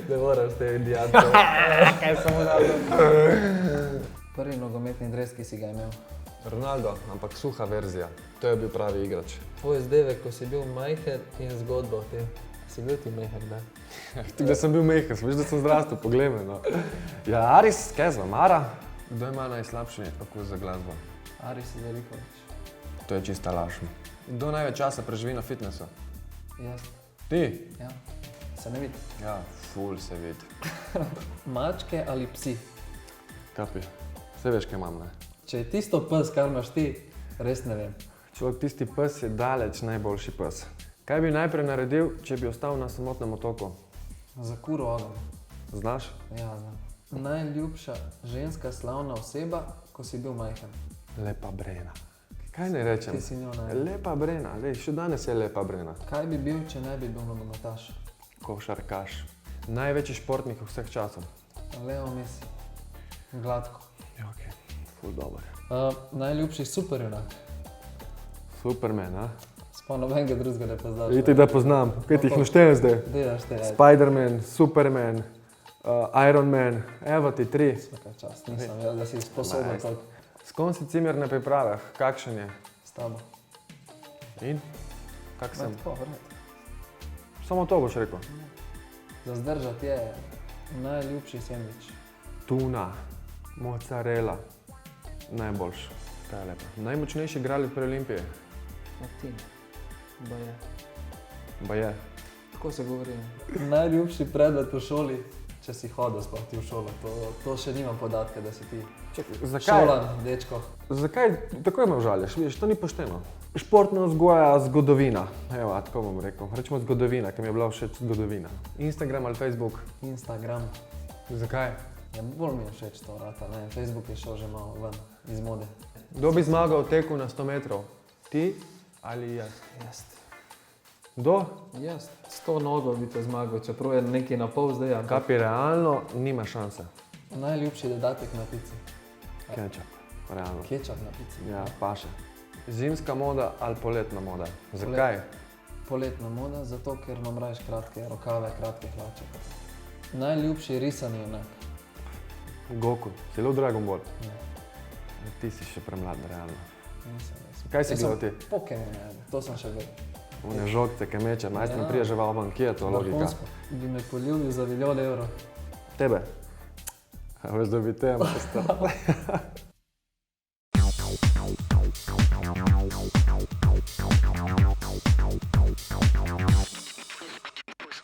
Ne moraš te indijance. Kaj sem uradil? Prvi nogometni dres, ki si ga imel. Ronaldo, ampak suha verzija. To je bil pravi igrač. Tvoj zdevek, ko si bil majhen in zgodba o tem. Si bil ti majhen, da? Tudi da sem bil majhen, veš, da sem zrastel, poglej me, no. Ja, Aris, kaj znam, Mara? Kdo ima najslabši okus za glasbo? Aris Zarifović. To je čista laž. Kdo največ časa preživi na fitnessu? Jaz. Ti? Ja. Se ne vidi. Ja, ful se vidi. Mačke ali psi? Kapi, vse veš, kaj imam, ne? Če je tisto pes, kar imaš ti, res ne vem. Človek, tisti pes je daleč najboljši pes. Kaj bi najprej naredil, če bi ostal na samotnem otoku? Za kuro ogenj. Znaš? Ja, znam. Najljubša ženska slavna oseba, ko si bil majhen. Lepa Brena. Kaj naj rečem? Ti si njo Lepa Brena, veš, še danes je Lepa Brena. Kaj bi bil, če ne bi bil nogometaš? Košarkaš. Največji športnik vseh časov. Leo Messi. Gladko. Ja, okej. Ful dober. Najljubši superjunak. Superman, a? Sploh nobenega drugega ne poznaš. Vidite, da poznam. Kaj ti jih naštejem zdaj? Delaš te, ajde. Spider-Man, Superman, Iron Man, evo ti 3. Svaka čast, nisem vedel, da si sposoben Nice. toliko. S kom si cimer na pripravah? Kakšen je? S tabo. In? Kak sem? Tako, vred. Samo to boš rekel. Za zdržati je najljubši sendvič. Tuna, mozzarella, najboljši. To je lepo. Najmočnejši igralec pri Olimpiji? Martin. Baje. Baje. Tako se govori. Najljubši predmet v šoli, če si hodil sploh ti v šolo. To še nimam podatka, da si ti šolan, dečko. Zakaj tako me užališ? Vidiš, to ni pošteno. Športna vzgoja, zgodovina. Evo, tako bom rekel. Rečemo zgodovina, ker mi je bila všeč zgodovina. Instagram ali Facebook? Instagram. Zakaj? Ja, bolj mi je všeč to vrata, ne. Facebook je šel že malo ven iz mode. Kdo bi zmagal v teku na 100 metrov? Ti ali jaz? Jaz. Kdo? Jaz. 100 nogo bi te zmagal, čeprav je nekaj na pol zdaj. ampak Kapi, realno nima šanse. Najljubši dodatek na pici. Ketchup, realno. Kečap na pici. Ja, paše. Zimska moda ali poletna moda? Zakaj? Poletna moda, zato ker imam rajš kratke rokave, kratke hlače. Najljubši risani junak. Goku, zelo Dragon Ball. Ja. Ti si še premlad, realno. Nisem res. Kaj si gledal ti? Pokémon, to sem še gledal. One žogce, ki meče, majstno Ja. prije žival van, kje je to logika? Vrhunsko. Bi me poljubil za milijon evrov. Tebe? A veš, da bi te, ampak